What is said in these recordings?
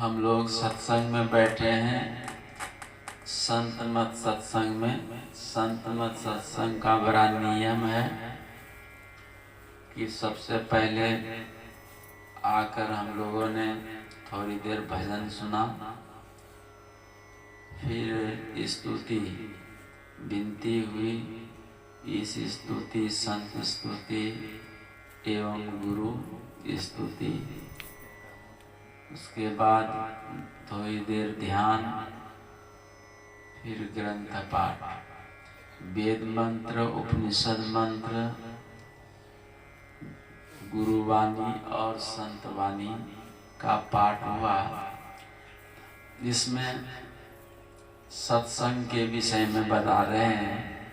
हम लोग सत्संग में बैठे हैं, संत मत सत्संग में। संत मत सत्संग का बड़ा नियम है कि सबसे पहले आकर हम लोगों ने थोड़ी देर भजन सुना, फिर स्तुति विनती हुई। इस स्तुति संत स्तुति एवं गुरु स्तुति, उसके बाद थोड़ी देर ध्यान, फिर ग्रंथ पाठ, वेद मंत्र, उपनिषद मंत्र, गुरुवाणी और संतवाणी का पाठ हुआ। इसमें सत्संग के विषय में बता रहे हैं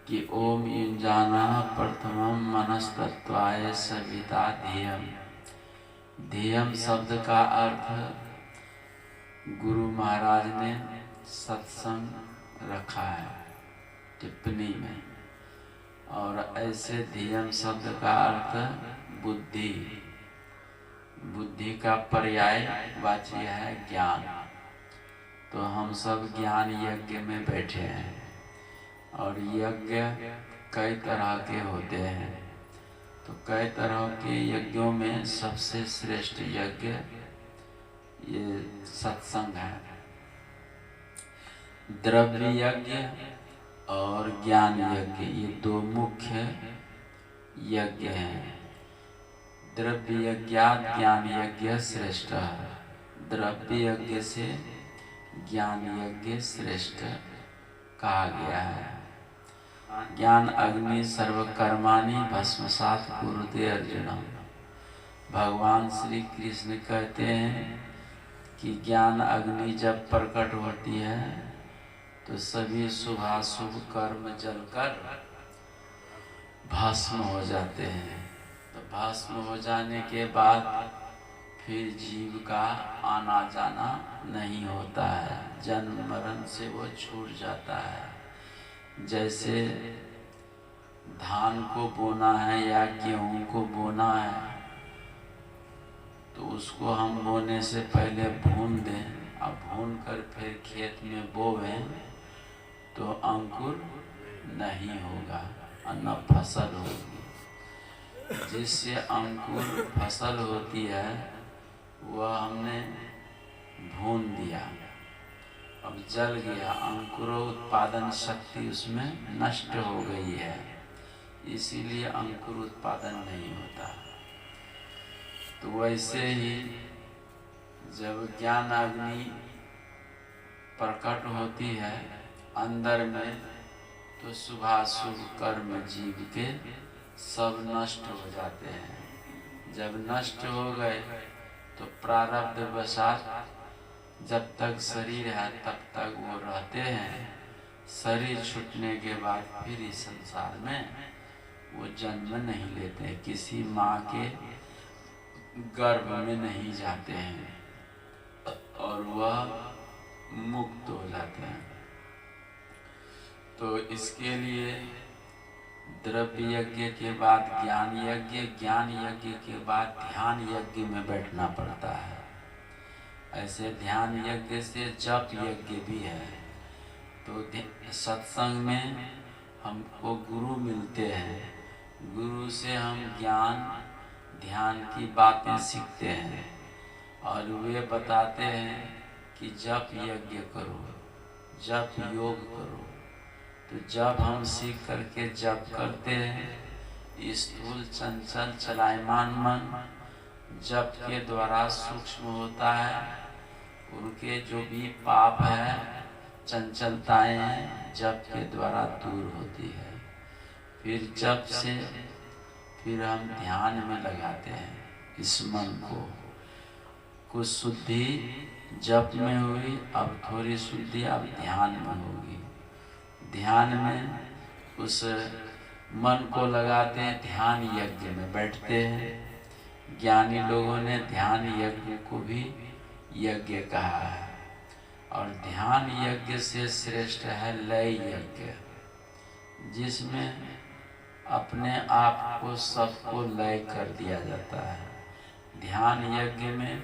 कि ओम युञ्जाना प्रथमं मनस्तत्वाय सविता ध्येयम्। ध्येयम् शब्द का अर्थ गुरु महाराज ने सत्संग रखा है टिप्पणी में, और ऐसे ध्येयम् शब्द का अर्थ बुद्धि। बुद्धि का पर्याय वाच्य है ज्ञान। तो हम सब ज्ञान यज्ञ में बैठे हैं, और यज्ञ कई तरह के होते हैं। तो कई तरह के यज्ञों में सबसे श्रेष्ठ यज्ञ ये सत्संग है। द्रव्य यज्ञ और ज्ञान यज्ञ, ये दो मुख्य यज्ञ हैं। द्रव्य यज्ञात ज्ञान यज्ञ श्रेष्ठ है। द्रव्य यज्ञ से ज्ञान यज्ञ श्रेष्ठ कहा गया है। ज्ञान अग्नि सर्वकर्माणि भस्मसात् कुरुते अर्जुन। भगवान श्री कृष्ण कहते हैं कि ज्ञान अग्नि जब प्रकट होती है तो सभी शुभाशुभ कर्म जलकर भस्म हो जाते हैं। तो भस्म हो जाने के बाद फिर जीव का आना जाना नहीं होता है, जन्म मरण से वो छूट जाता है। जैसे धान को बोना है या गेहूं को बोना है, तो उसको हम बोने से पहले भून दें, अब भून कर फिर खेत में बोवें तो अंकुर नहीं होगा और न फसल होगी। जिससे अंकुर फसल होती है वह हमने भून दिया, अब जल गया, अंकुरोत्पादन शक्ति उसमें नष्ट हो गई है, इसीलिए अंकुर उत्पादन नहीं होता। तो वैसे ही जब ज्ञान अग्नि प्रकट होती है अंदर में, तो शुभाशुभ कर्म जीव के सब नष्ट हो जाते हैं। जब नष्ट हो गए तो प्रारब्ध वशात जब तक शरीर है तब तक वो रहते हैं। शरीर छूटने के बाद फिर इस संसार में वो जन्म नहीं लेते, किसी माँ के गर्भ में नहीं जाते हैं और वह मुक्त हो जाते हैं। तो इसके लिए द्रव्य यज्ञ के बाद ज्ञान यज्ञ, ज्ञान यज्ञ के बाद ध्यान यज्ञ में बैठना पड़ता है। ऐसे ध्यान यज्ञ से जप यज्ञ भी है। तो सत्संग में हमको गुरु मिलते हैं, गुरु से हम ज्ञान ध्यान की बातें सीखते हैं, और वे बताते हैं कि जप यज्ञ करो, जप योग करो। तो जब हम सीख करके जप करते हैं, स्थूल चंचल चलायमान मन जप के द्वारा सूक्ष्म होता है। उनके जो भी पाप है, चंचलताएं हैं, जप के द्वारा दूर होती है। फिर जप से फिर हम ध्यान में लगाते हैं इस मन को। कुछ शुद्धि जप में हुई, अब थोड़ी शुद्धि अब ध्यान में होगी। ध्यान में उस मन को लगाते हैं, ध्यान यज्ञ में बैठते हैं। ज्ञानी लोगों ने ध्यान यज्ञ को भी यज्ञ कहा है। और ध्यान यज्ञ से श्रेष्ठ है लय यज्ञ, जिसमें अपने आप को सबको लय कर दिया जाता है। ध्यान यज्ञ में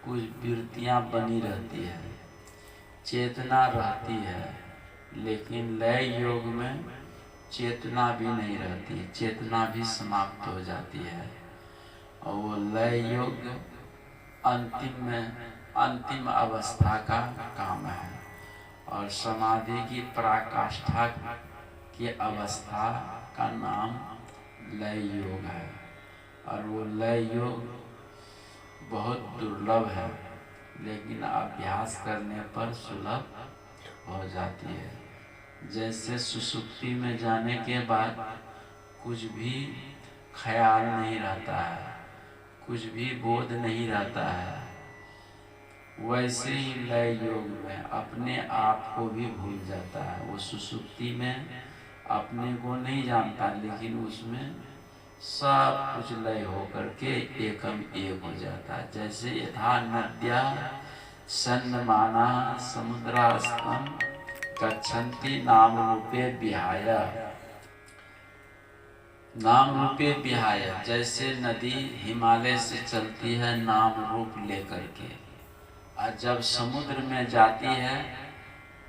कुछ वृत्तियाँ बनी रहती है, चेतना रहती है, लेकिन लय योग में चेतना भी नहीं रहती, चेतना भी समाप्त हो जाती है। और वो लय योग अंतिम अवस्था का काम है। और समाधि की पराकाष्ठा की अवस्था का नाम लय योग है। और वो लय योग बहुत दुर्लभ है, लेकिन अभ्यास करने पर सुलभ हो जाती है। जैसे सुषुप्ति में जाने के बाद कुछ भी ख्याल नहीं रहता है, कुछ भी बोध नहीं रहता है, वैसे ही लय योग में अपने आप को भी भूल जाता है। वो सुषुप्ति में अपने को नहीं जानता, लेकिन उसमें सब कुछ लय होकर के एकम एक हो जाता है। जैसे यथा नद्या सन्नमाना समुद्रास्तम गच्छन्ति नाम रूपे विहाय। नाम रूपे विहाय, जैसे नदी हिमालय से चलती है नाम रूप लेकर के, और जब समुद्र में जाती है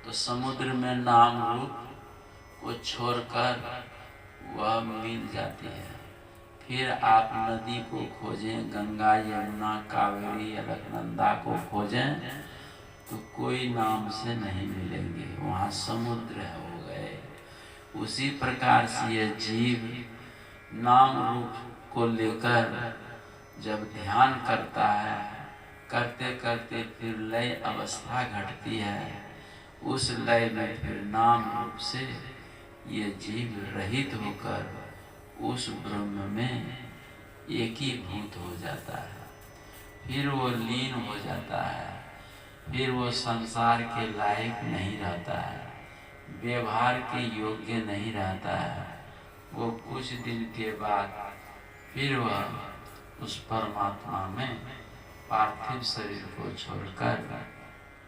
तो समुद्र में नाम रूप को छोड़कर वह मिल जाती है। फिर आप नदी को खोजें, गंगा यमुना कावेरी अलकनंदा को खोजें तो कोई नाम से नहीं मिलेंगे, वहाँ समुद्र हो गए। उसी प्रकार से ये जीव नाम रूप को लेकर जब ध्यान करता है, करते करते फिर लय अवस्था घटती है। उस लय में फिर नाम रूप से ये जीव रहित होकर उस ब्रह्म में एकीभूत हो जाता है। फिर वो लीन हो जाता है, फिर वो संसार के लायक नहीं रहता है, व्यवहार के योग्य नहीं रहता है। वो कुछ दिन के बाद फिर वह उस परमात्मा में पार्थिव शरीर को छोड़कर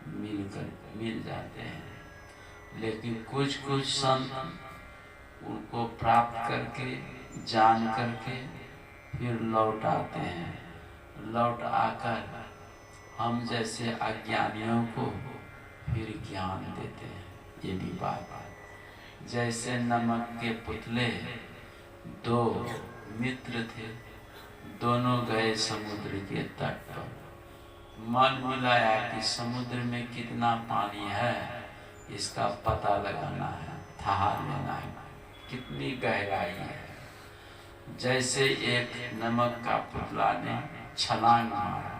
मिल जाते हैं। लेकिन कुछ कुछ संत उनको प्राप्त करके जान करके फिर लौट आते हैं। लौट आकर हम जैसे अज्ञानियों को फिर ज्ञान देते हैं। ये भी बात है। जैसे नमक के पुतले दो मित्र थे, दोनों गए समुद्र के तट पर। मन मिलाया कि समुद्र में कितना पानी है इसका पता लगाना है, ठहा लेना है, कितनी गहराई है। जैसे एक नमक का पुतला ने छलांग मारा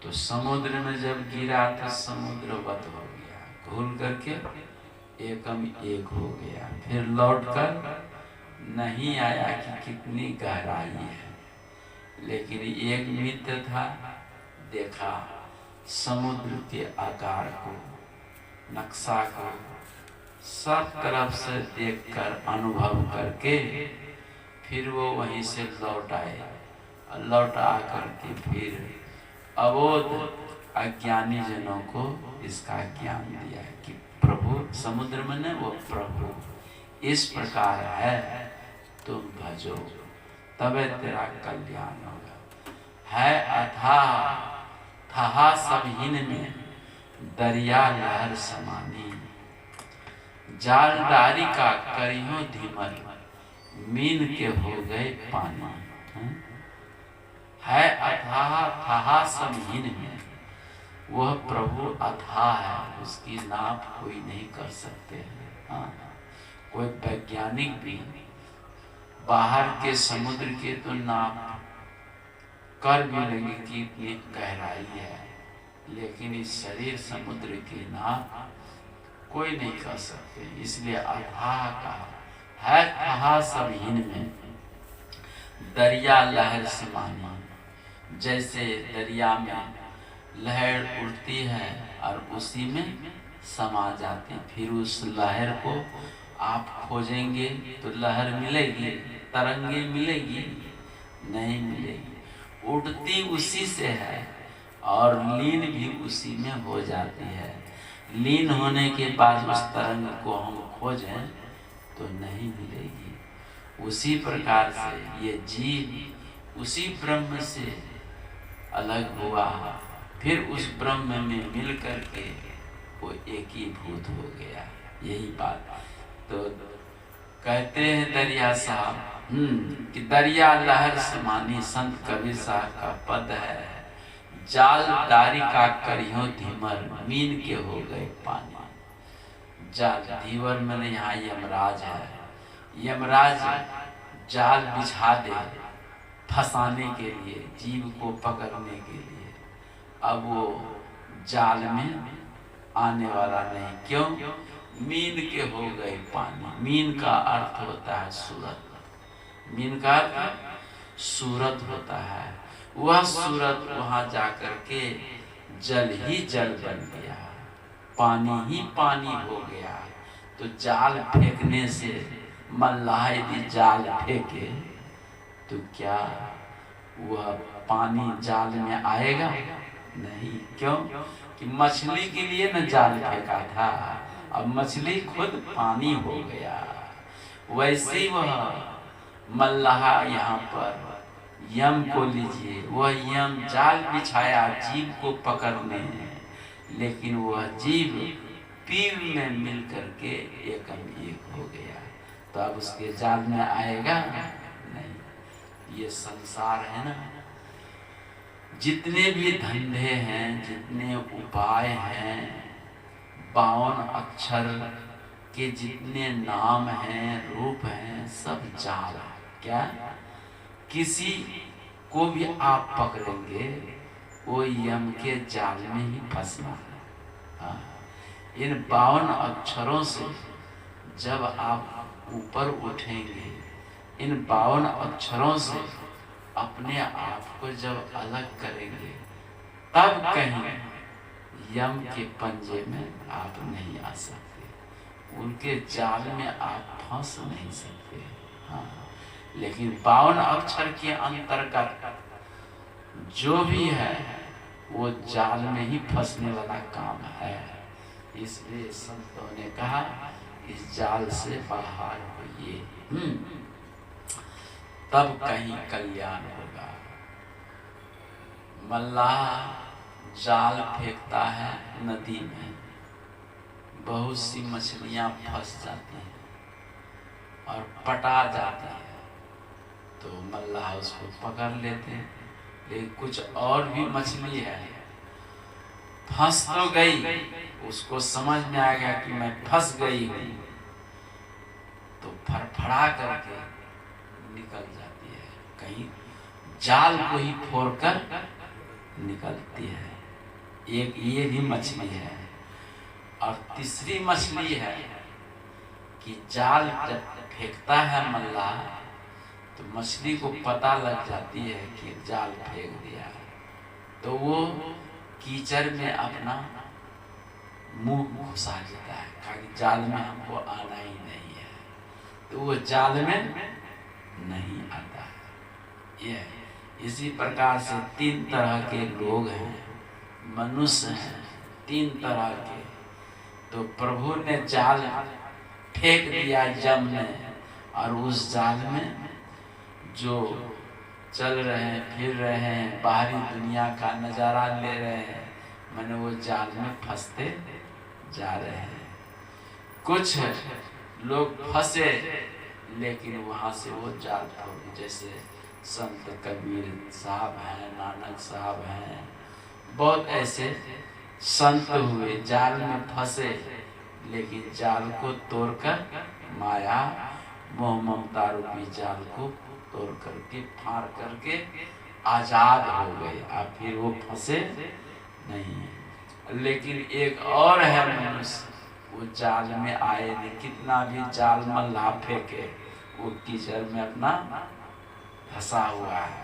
तो समुद्र में जब गिरा तो समुद्र वत हो गया, घुल करके एकम एक हो गया। फिर लौटकर नहीं आया कि कितनी गहराई है। लेकिन एक मित्र था, देखा समुद्र के आकार को, नक्शा को, सब तरफ से देखकर अनुभव करके फिर वो वहीं से लौट आए। लौट आकर के फिर अबोध अज्ञानी जनों को इसका ज्ञान दिया है कि प्रभु समुद्र में न, वो प्रभु इस प्रकार है, तुम भजो तबे तेरा कल्याण होगा। है अथाह था सब हिन में दरिया लहर समानी, जालदारी का करियो धीमल मीन के हो गए पानी। है अथाह था सब हिन में, वह प्रभु अथाह है, उसकी नाप कोई नहीं कर सकते हैं। हाँ, कोई वैज्ञानिक भी बाहर के समुद्र के तो नाप कर भी लेंगे कि इतनी गहराई है, लेकिन इस शरीर समुद्र की नाप कोई नहीं कर सकते। इसलिए अथाह का है, अथाह सब हिन में दरिया लहर समानी। जैसे दरिया में लहर उठती है और उसी में समा जाती, फिर उस लहर को आप खोजेंगे तो लहर मिलेगी, तरंगे मिलेगी? नहीं मिलेगी। उठती उसी से है और लीन भी उसी में हो जाती है। लीन होने के बाद उस तरंग को हम खोजें तो नहीं मिलेगी। उसी प्रकार से ये जीव उसी ब्रह्म से अलग हुआ, फिर उस ब्रह्म में मिल करके वो एक ही भूत हो गया। यही बात तो कहते हैं दरिया साहब कि दरिया लहर समानी संत कबीर साहब का पद है, जाल डारी का करियो धीमर मीन के हो गए पानी। जाल धीवर मैंने यहाँ यमराज है, यमराज जाल बिछा दे फंसाने के लिए, जीव को पकड़ने के लिए। अब वो जाल में आने वाला नहीं, क्यों? मीन के हो गए पानी। मीन का अर्थ होता है सूरत, मीन का अर्थ सूरत होता है। वह सूरत वहां जाकर के जल ही जल बन गया, पानी ही पानी हो गया। तो जाल फेंकने से मल्लाह यदि जाल फेंके तो क्या वह पानी जाल में आएगा? नहीं। क्यों? कि मछली के लिए न जाल फेंका था, अब मछली खुद पानी हो गया। वैसे ही वह मल्लाह यहाँ पर यम को लीजिए, वह यम जाल बिछाया जीव को पकड़ने, लेकिन वह जीव पीर में मिल करके एकम एक हो गया। तो अब उसके जाल में आएगा नहीं। ये संसार है ना, जितने भी धंधे हैं, जितने उपाय हैं, 52 अक्षर के जितने नाम हैं, रूप हैं, सब जाल है। क्या? किसी को भी आप पकड़ेंगे वो यम के जाल में ही फंसना है। हाँ। इन 52 अक्षरों से जब आप ऊपर उठेंगे, इन 52 अक्षरों से अपने आप को जब अलग करेंगे, तब कहीं यम के पंजे में आप नहीं आ सकते, उनके जाल में आप फंस नहीं सकते। हाँ। लेकिन 52 अक्षर के अंतर्गत जो भी है वो जाल में ही फंसने वाला काम है। इसलिए संतों ने कहा इस जाल से बाहर होइए, तब कहीं कल्याण होगा। मल्लाह जाल फेंकता है नदी में, बहुत सी मछलियां फंस जाती हैं और पटा जाती है, तो मल्लाह उसको पकड़ लेते हैं। लेकिन कुछ और भी मछली है, फंस तो गई, उसको समझ में आ गया कि मैं फंस गई हूँ, तो फड़फड़ा करके निकल जाती है, कहीं जाल को ही फोड़कर निकलती है। एक ये भी मछली है। और तीसरी मछली है कि जाल जब फेंकता है मल्लाह, तो मछली को पता लग जाती है कि जाल फेंक दिया, तो वो कीचड़ में अपना मुंह घुसा देता है, क्योंकि जाल में हमको आना ही नहीं है, तो वो जाल में नहीं आता है। ये इसी प्रकार से 3 तरह के लोग हैं, मनुष्य हैं 3 तरह के। तो प्रभु ने जाल फेंक दिया जम ने, और उस जाल में जो चल रहे हैं, फिर रहे हैं, बाहरी दुनिया का नजारा ले रहे हैं, मैंने वो जाल में फंसते जा रहे हैं। कुछ लोग फंसे लेकिन वहां से वो जाल टूट, जैसे संत कबीर साहब हैं, नानक साहब हैं, बहुत ऐसे संत हुए, जाल में फंसे लेकिन जाल को तोड़कर, माया मोह ममता रूपी जाल को तोड़ करके, फाड़ करके आजाद हो गए। अब फिर वो फंसे नहीं। लेकिन एक और है मनुष्य, वो जाल में आए नहीं, कितना भी जाल मल्लाह फेंके, वो कीचड़ में अपना फंसा हुआ है।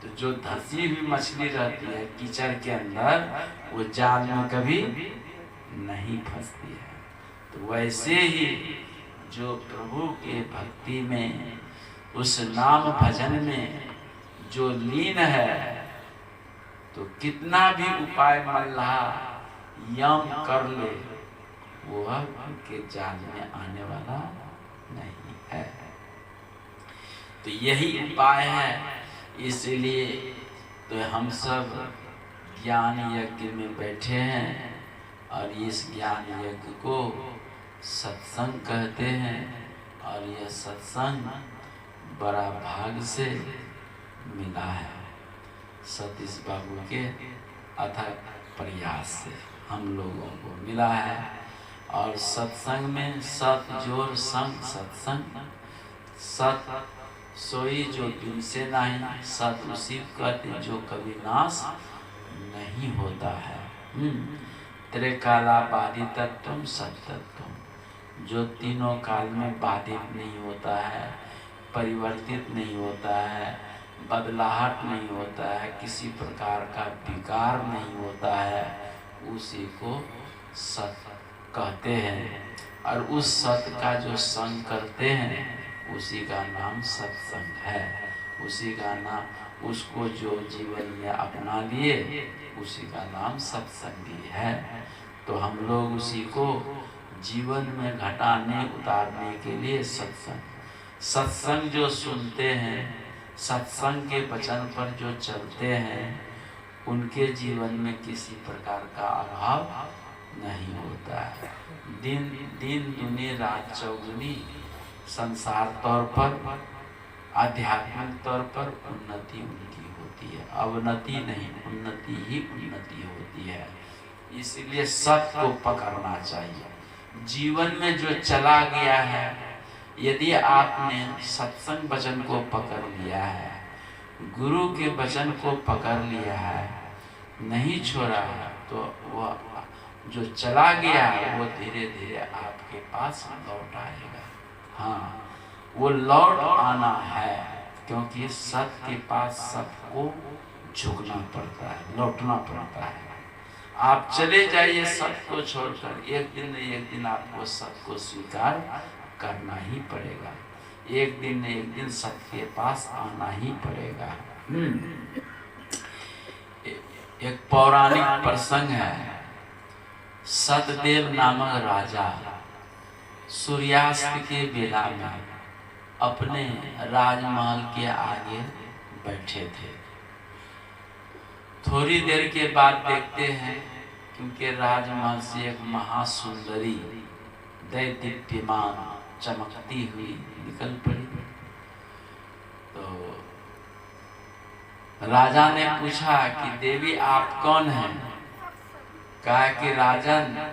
तो जो धंसी हुई मछली रहती है कीचड़ के अंदर, वो जाल में कभी नहीं फंसती है। तो वैसे ही जो प्रभु के भक्ति में, उस नाम भजन में जो लीन है, तो कितना भी उपाय मल्लाह यम कर ले, वह उनके जाल में आने वाला नहीं है। तो यही उपाय है। इसलिए तो हम सब ज्ञान यज्ञ में बैठे हैं और इस ज्ञान यज्ञ को सत्संग कहते हैं और यह सत्संग बड़ा भाग से मिला है। सतीश बाबू के अथक प्रयास से हम लोगों को मिला है। और सत्संग में सत जोर संग सत्संग, सत सोई जो दिल से नहीं, सत उसी कहते जो कभी नाश नहीं होता है। त्रिकाला बाधितत्वम सत्तत्वम, जो तीनों काल में बाधित नहीं होता है, परिवर्तित नहीं होता है, बदलाहट नहीं होता है, किसी प्रकार का विकार नहीं होता है, उसी को सत कहते हैं। और उस सत का जो संग करते हैं उसी का नाम सत्संग है। उसी का नाम, उसको जो जीवन में अपना लिए उसी का नाम सत्संगी है। तो हम लोग उसी को जीवन में घटाने उतारने के लिए सत्संग जो सुनते हैं, सत्संग के वचन पर जो चलते हैं, उनके जीवन में किसी प्रकार का अभाव नहीं होता है। दिन दुनी रात चौगुनी, संसार तौर पर आध्यात्मिक तौर पर उन्नति उनकी होती है, अवनति नहीं, उन्नति ही उन्नति होती है। इसलिए सत्य को पकड़ना चाहिए। जीवन में जो चला गया है, यदि आपने सत्संग वचन को पकड़ लिया है, गुरु के वचन को पकड़ लिया है, नहीं छोड़ा है, तो वह जो चला गया है वो धीरे धीरे आपके पास लौट आएगा। हाँ, वो लौट आना है, क्योंकि सत्य के पास सबको झुकना पड़ता है, लौटना पड़ता है। आप चले जाइए सत्य को छोड़कर, एक दिन आपको सत्य को स्वीकार करना ही पड़ेगा। एक दिन सत्य के पास आना ही पड़ेगा। एक पौराणिक प्रसंग है। सतदेव नामक राजा सूर्यास्त के बेला में अपने राजमहल के आगे बैठे थे। थोड़ी देर के बाद देखते हैं क्योंकि राजमहल से एक महासुंदरी दैदीप्यमान चमकती हुई निकल पड़ी। तो राजा ने पूछा कि देवी आप कौन हैं? कहा कि राजन,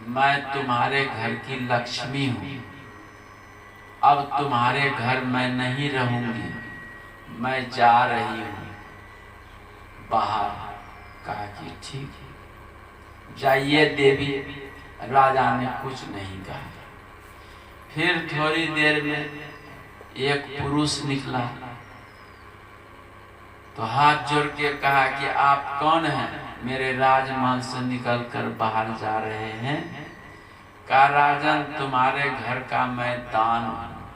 मैं तुम्हारे घर की लक्ष्मी हूँ, अब तुम्हारे घर मैं नहीं रहूंगी, मैं जा रही हूँ बाहर। कहा कि ठीक है, जाइए देवी। राजा ने कुछ नहीं कहा। फिर थोड़ी देर में एक पुरुष निकला तो हाथ जोड़ के कहा कि आप कौन हैं? मेरे राजमहल से निकलकर बाहर जा रहे हैं। कहा राजन, तुम्हारे घर का मैं दान हूँ,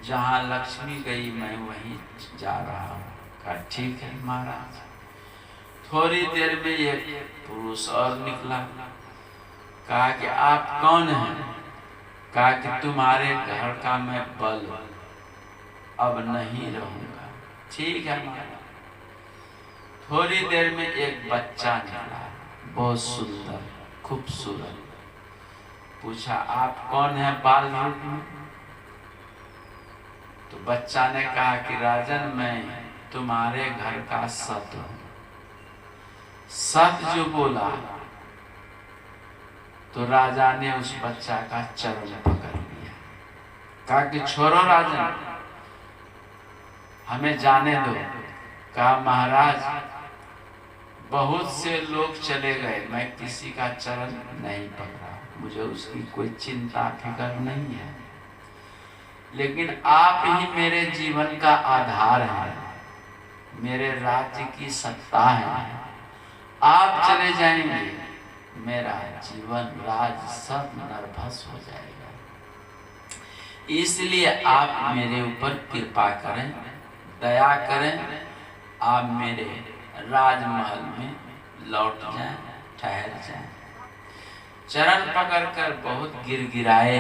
जहाँ लक्ष्मी गई मैं वहीं जा रहा हूँ। कहा ठीक है महाराज। थोड़ी देर में एक पुरुष और निकला। कहा कि आप कौन हैं? कहा कि तुम्हारे घर का मैं बल अब नहीं रहूंगा। ठीक है महाराज। थोड़ी देर में एक बच्चा निकला, बहुत सुंदर खूबसूरत। पूछा आप कौन है बाल रूप में? तो बच्चा ने कहा कि राजन, मैं तुम्हारे घर का सत हूं। सत जो बोला तो राजा ने उस बच्चा का चरण पकड़ लिया। कहा कि छोड़ो राजन, हमें जाने दो। कहा महाराज, बहुत से लोग चले गए, मैं किसी का चरण नहीं पकड़ा, मुझे उसकी कोई चिंता फिक्र नहीं है, लेकिन आप ही मेरे जीवन का आधार है, मेरे राज्य की सत्ता है। आप चले जाएंगे, मेरा जीवन राज सब नरभस हो जाएगा। इसलिए आप मेरे ऊपर कृपा करें, दया करें, आप मेरे राजमहल में लौट जाएं, ठहर जाएं। चरण पकड़कर बहुत गिड़गिड़ाए,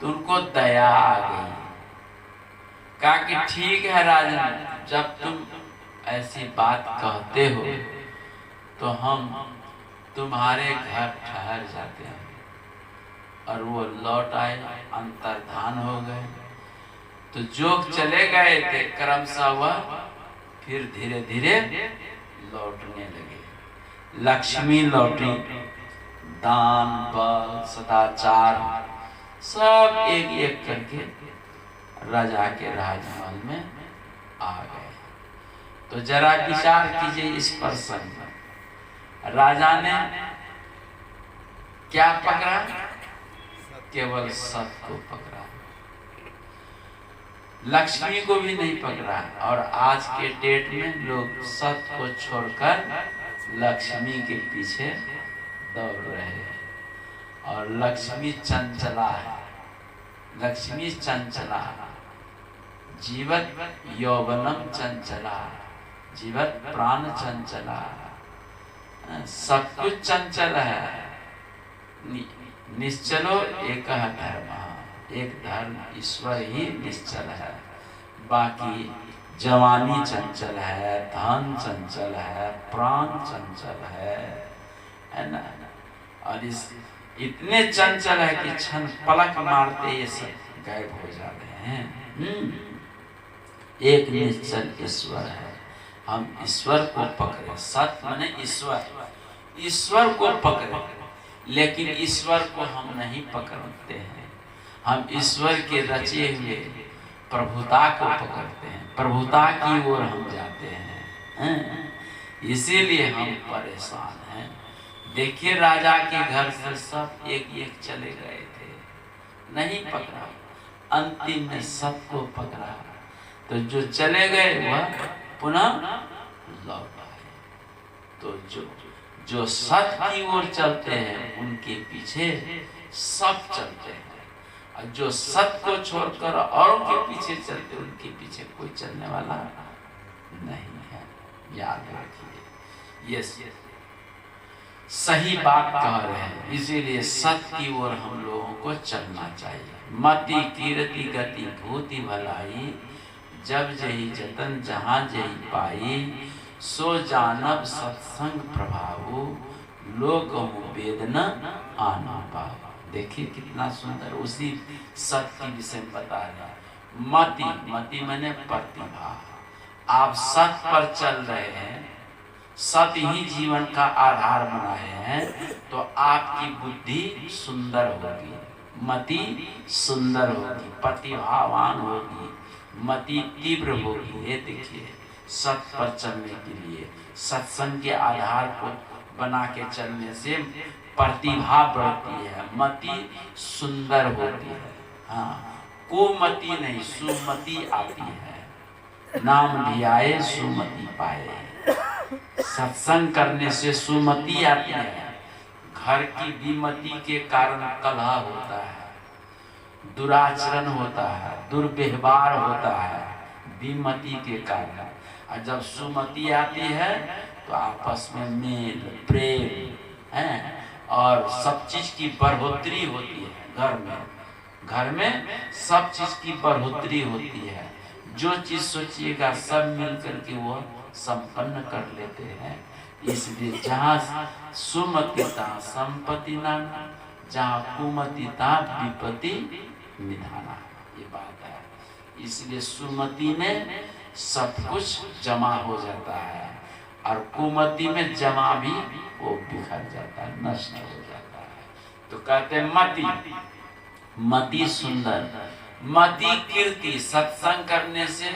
तो उनको दया आ गई। कहा कि ठीक है राजन, जब तुम ऐसी बात कहते हो तो हम तुम्हारे घर ठहर जाते हैं। और वो लौट आए, अंतर्धान हो गए। तो जोग चले गए थे क्रमशः वह फिर धीरे धीरे लौटने लगे। लक्ष्मी लौटी, दान बल सदाचार सब एक एक करके राजा के राजमहल में आ गए। तो जरा विचार कीजिए इस प्रसंग पर। राजा ने क्या पकड़ा? केवल सत्य को पकड़ा, लक्ष्मी को भी नहीं पकड़ा। और आज के डेट में लोग सत्य को छोड़कर लक्ष्मी के पीछे दौड़ रहे हैं। और लक्ष्मी चंचला है, लक्ष्मी चंचला, जीवत यौवनम चंचला, जीवत प्राण चंचला, सब कुछ चंचल है। निश्चलो एक धर्म, एक धर्म ईश्वर ही निश्चल है। बाकी जवानी चंचल है, धन चंचल है, प्राण चंचल है ना। और इस इतने चंचल है कि क्षण पलक मारते ये सब गायब हो जाते हैं। एक निश्चल ईश्वर है, हम ईश्वर को पकड़े। सत्य माने ईश्वर, ईश्वर को पकड़े, लेकिन ईश्वर को हम नहीं पकड़ते हैं। हम ईश्वर के रचे हुए प्रभुता को पकड़ते हैं, प्रभुता की ओर हम जाते हैं। इसीलिए हम परेशान हैं। देखिए राजा के घर से सब एक एक चले गए थे, नहीं पकड़ा, अंतिम में सबको पकड़ा। तो जो चले गए वह पुनः लौट आए। तो जो सत्य की ओर चलते हैं उनके पीछे सब चलते हैं, और जो सत्य को छोड़कर औरों के पीछे चलते उनके पीछे कोई चलने वाला नहीं है। याद रखिए, ये सही बात कह रहे हैं। इसीलिए सत्य की ओर हम लोगों को चलना चाहिए। मति कीर्ति गति भूति भलाई, जब जही जतन जहाँ जही पाई, सो जानब सत्संग प्रभाव, लोक वेदना आना पाओ। देखिए कितना सुंदर उसी सत्य के विषय में बता रहे हैं। मति, मति माने प्रतिभा। आप सत्य पर चल रहे हैं, सत्य ही जीवन का आधार बनाए हैं, तो आपकी बुद्धि सुंदर होगी, मति सुंदर होगी, प्रतिभावान होगी, मति तीव्र होगी। ये देखिए सत्य पर चलने के लिए सत्संग के आधार को बना के चलने से प्रतिभा बढ़ती है, मति सुंदर होती है। हाँ, कुमति नहीं सुमति आती है। नाम धियाए सुमति पाए। सत्संग करने से सुमति आती है। घर की विमति के कारण कलह होता है, दुराचरण होता है, दुर्व्यवहार होता है विमति के कारण। और जब सुमति आती है तो आपस में मेल प्रेम है और सब चीज की बढ़ोतरी होती है। घर में सब चीज की बढ़ोतरी होती है। जो चीज सोचिएगा सब मिल करके वो संपन्न कर लेते हैं। इसलिए जहाँ सुमतिता संपत्ति नाना, जहाँ कुमतिता विपत्ति निधाना, ये बात है। इसलिए सुमति में सब कुछ जमा हो जाता है और कुमति में जमा भी वो बिखर जाता है, नष्ट हो जाता है। तो कहते हैं मति, मति सुंदर, मति कीर्ति। सत्संग करने से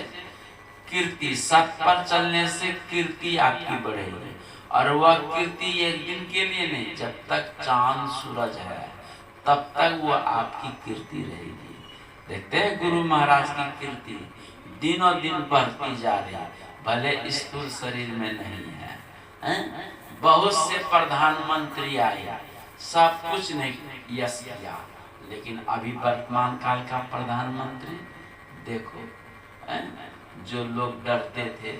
कीर्ति, सत्य पर चलने से कीर्ति आपकी बढ़ेगी। और वह कीर्ति एक दिन के लिए नहीं, जब तक चांद सूरज है तब तक वो आपकी कीर्ति रहेगी। देखते हैं गुरु महाराज की कीर्ति दिनों दिन बढ़ती जा रही है, भले स्थूल शरीर में नहीं है, बहुत से प्रधानमंत्री आए, सब कुछ नहीं यश किया, लेकिन अभी वर्तमान काल का प्रधानमंत्री देखो, जो लोग डरते थे,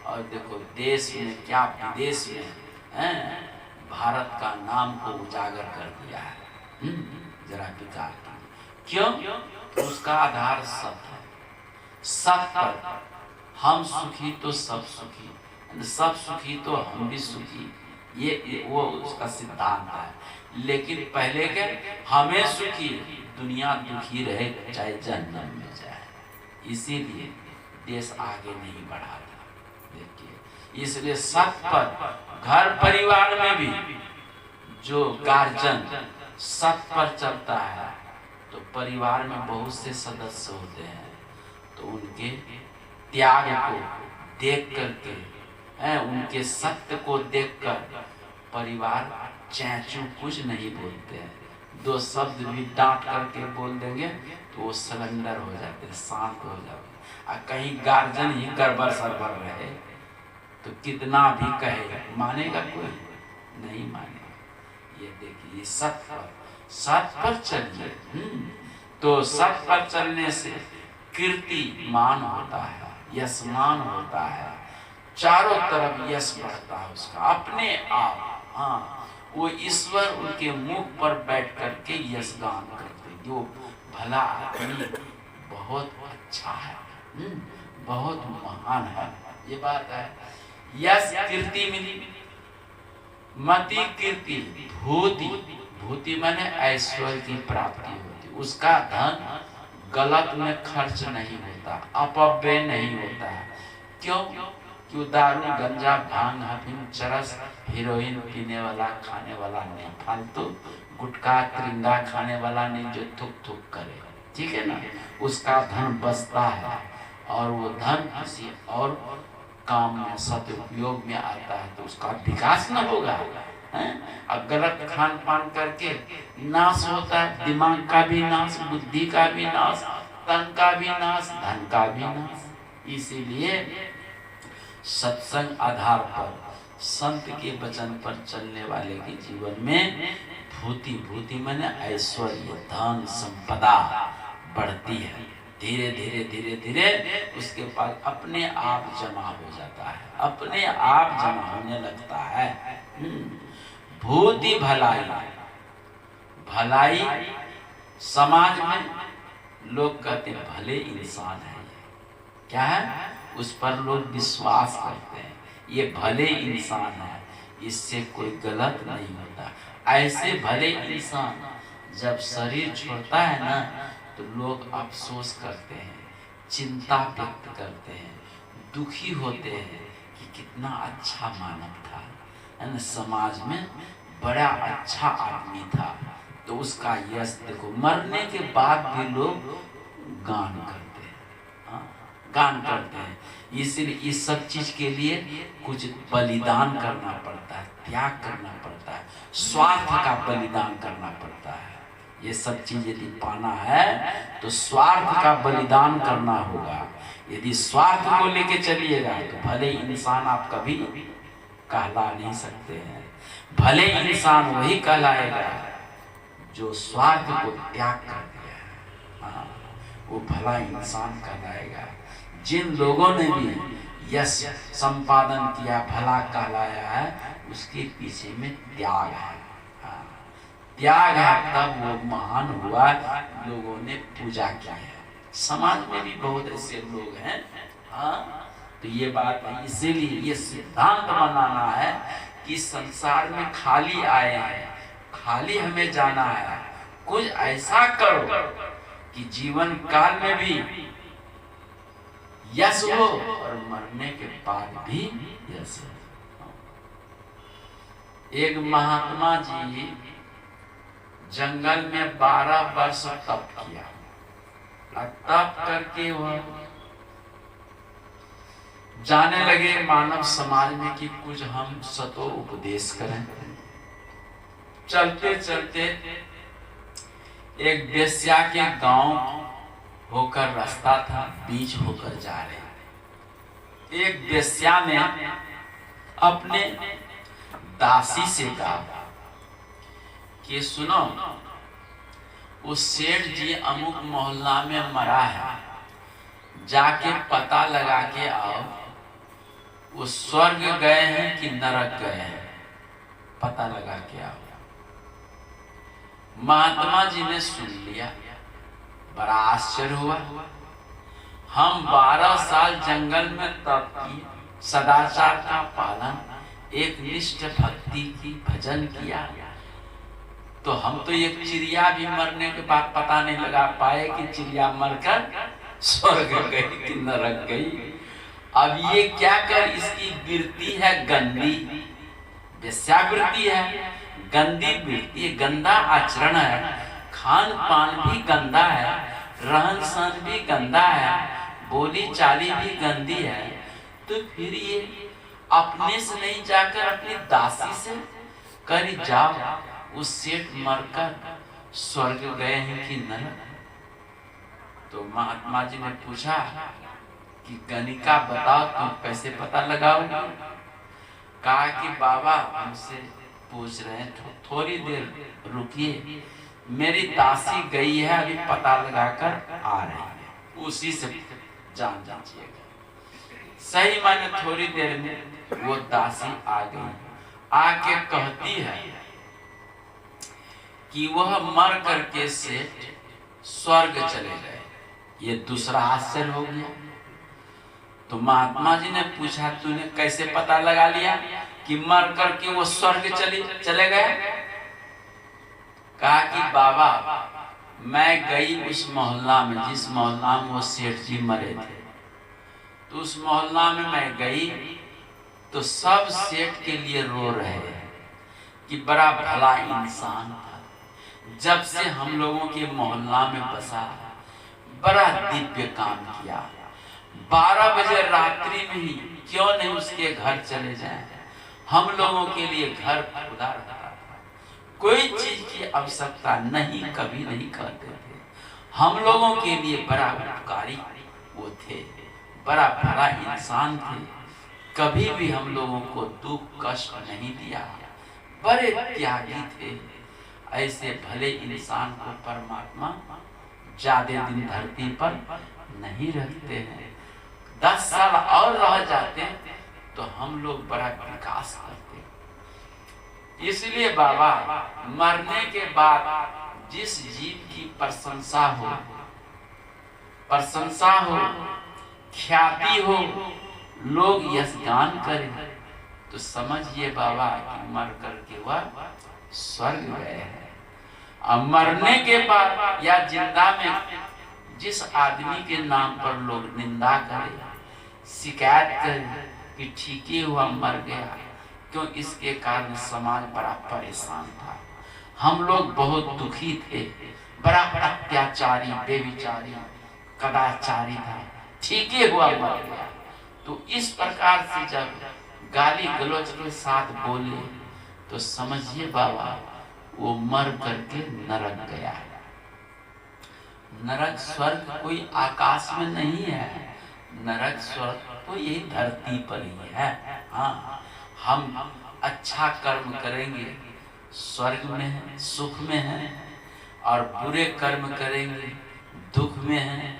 और देखो देश में क्या विदेश में भारत का नाम को उजागर कर दिया है। जरा विचार कीजिए, क्यों? उसका आधार सत्य है। सत पर हम सुखी तो सब सुखी, सब सुखी तो हम भी सुखी, ये वो उसका सिद्धांत है। लेकिन पहले के हमें सुखी, दुनिया दुखी रहे चाहे जन्नत में जाए, इसीलिए देश आगे नहीं बढ़ाता। देखिए, इसलिए सत पर घर परिवार में भी जो गार्जियन सत पर चलता है तो परिवार में बहुत से सदस्य होते हैं, तो उनके त्याग को देख करके, उनके सत्य को देखकर परिवार चैचू कुछ नहीं बोलते हैं। दो शब्द भी डांट करके बोल देंगे तो वो सरेंडर हो जाते हैं, शांत हो जाते हैं। कहीं गार्जियन ही गड़बड़ सड़बड़ रहे तो कितना भी कहे, मानेगा कोई? नहीं मानेगा। ये देखिए, सत पर चलिए, तो सत पर चलने से कीर्ति मान होता है, यशमान होता है, चारों तरफ यश बढ़ता है उसका अपने आप। हाँ, वो ईश्वर उनके मुख पर बैठ करके यश गान करते, जो भला आदमी बहुत अच्छा है, बहुत महान है, ये बात है। यश कीर्ति मिली, मति कीर्ति भूति, भूति माने ऐश्वर्य की प्राप्ति होती, उसका धन गलत में खर्च नहीं होता, अपव्यय नहीं होता। क्यों? क्यों? दारू, गंजा, भांग, अफीम, चरस, हीरोइन पीने वाला, खाने वाला नहीं, फालतू गुटखा त्रिंगा खाने वाला नहीं, जो थुक थुक करे, ठीक है ना, उसका धन बचता है और वो धन किसी और काम में सदुपयोग में आता है तो उसका विकास न होगा। अब गलत खान पान करके नाश होता है, दिमाग का भी नाश, बुद्धि का भी नाश, तन का भी नाश, धन का भी नाश। इसीलिए सत्संग आधार पर, संत के वचन पर चलने वाले के जीवन में भूति, भूति माने ऐश्वर्य, धन संपदा बढ़ती है। धीरे धीरे धीरे धीरे उसके पास अपने आप जमा हो जाता है, अपने आप जमा होने लगता है। भूति भलाई, भलाई समाज में लोग कहते हैं भले इंसान है, क्या है, उस पर लोग विश्वास करते हैं, ये भले इंसान है, इससे कोई गलत नहीं होता। ऐसे भले इंसान जब शरीर छोड़ता है ना तो लोग अफसोस करते हैं, चिंता व्यक्त करते हैं, दुखी होते हैं कि कितना अच्छा मानव था, है ना, समाज में बड़ा अच्छा आदमी था। तो उसका यश देखो, मरने के बाद भी लोग गान करते हैं, हाँ, गान करते हैं। इसलिए इस सब चीज के लिए कुछ बलिदान करना पड़ता है, त्याग करना पड़ता है, स्वार्थ का बलिदान करना पड़ता है। ये सब चीज यदि पाना है तो स्वार्थ का बलिदान करना होगा। यदि स्वार्थ को लेके चलिएगा तो भले इंसान आप कभी कहला नहीं सकते हैं। भले इंसान वही कहलाएगा जो स्वार्थ को त्याग कर दिया है, हाँ, वो भला इंसान कहलाएगा। जिन लोगों ने भी यश संपादन किया, भला कहलाया है, उसके पीछे में त्याग है, हाँ, त्याग है, तब वो महान हुआ, लोगों ने पूजा किया है। समाज में भी बहुत ऐसे लोग हैं, हाँ, तो ये बात है। इसीलिए ये सिद्धांत बनाना है कि संसार में खाली आए हैं, खाली हमें जाना है, कुछ ऐसा करो कि जीवन काल में भी यश हो और मरने के बाद भी यश हो। एक महात्मा जी जंगल में 12 वर्ष तप किया, तप करके वह जाने लगे मानव समाज में कि कुछ हम सतो उपदेश करें। चलते चलते एक वेश्या के गांव होकर रास्ता था, बीच होकर जा रहे। एक वेश्या ने अपने दासी से कहा कि सुनो, उस सेठ जी अमुक मोहल्ला में मरा है, जाके पता लगा के आओ, वो स्वर्ग गए हैं कि नरक गए हैं, पता लगा के आओ। महात्मा जी ने सुन लिया, बड़ा आश्चर्य हुआ। हम 12 साल जंगल में तप किए, सदाचार का पालन, एक निष्ठ भक्ति की भजन किया, तो हम तो एक चिड़िया भी मरने के बाद पता नहीं लगा पाए कि चिड़िया मरकर स्वर्ग गई कि नरक गई। अब ये क्या कर, इसकी वृत्ति है गंदी, वेश्यावृत्ति है, गंदी वृत्ति, गंदा आचरण है, खान पान भी गंदा है, रहन सहन भी गंदा है, बोली चाली भी गंदी है। तो फिर ये अपने से नहीं जाकर अपनी दासी से कर जाओ, उस सेठ मरकर स्वर्ग गए हैं कि नरक। तो महात्मा जी ने पूछा कि गणिका बताओ तुम कैसे पता लगाओगे? कहा कि बाबा हमसे पूछ रहे हैं, थोड़ी देर रुकिए, मेरी दासी गई है, अभी पता लगाकर आ रही है, उसी से जान जाइएगा। सही माने थोड़ी देर में वो दासी आ गई, आके कहती है कि वह मर करके सेठ स्वर्ग चले गए। ये दूसरा आश्चर्य हो गया। तो महात्मा जी ने पूछा तूने कैसे पता लगा लिया कि मर करके वो स्वर्ग चले गए? कहा कि बाबा मैं गई उस मोहल्ला में, जिस मोहल्ला में वो सेठ जी मरे थे, तो उस मोहल्ला में मैं गई तो सब सेठ के लिए रो रहे हैं कि बड़ा भला इंसान था, जब से हम लोगों के मोहल्ला में बसा बड़ा दिव्य काम किया, 12 बजे रात्रि में ही क्यों नहीं उसके घर चले जाएं, हम लोगों के लिए घर खुला रहता था, कोई चीज की आवश्यकता नहीं, कभी नहीं करते थे, हम लोगों के लिए बड़ा उपकारी वो थे, बड़ा भला इंसान थे, कभी भी हम लोगों को दुख कष्ट नहीं दिया, बड़े त्यागी थे। ऐसे भले इंसान को परमात्मा ज्यादा दिन धरती पर नहीं रखते हैं। 10 साल और रह जाते तो हम लोग बड़ा विकास करते। इसलिए बाबा मरने के बाद जिस जीव की प्रशंसा हो, ख्याति हो, लोग यशगान करें, तो समझिए बाबा कि मर करके वह स्वर्ग गए हैं। अब मरने के बाद या जिंदा में जिस आदमी के नाम पर लोग निंदा करें, शिकायत करें कि ठीक ही हुआ मर गया, क्यों? इसके कारण समाज बड़ा परेशान था, हम लोग बहुत दुखी थे, बड़ा अत्याचारी, बेविचारी, कदाचारी था, ठीक ही हुआ मर गया। तो इस प्रकार से जब गाली गलौज के साथ बोले तो समझिए बाबा वो मर करके नरक गया है। नरक स्वर्ग कोई आकाश में नहीं है, नरक स्वर्ग तो यही धरती पर ही है। हाँ, हम अच्छा कर्म करेंगे स्वर्ग में है, सुख में है, और बुरे कर्म करेंगे दुख में है,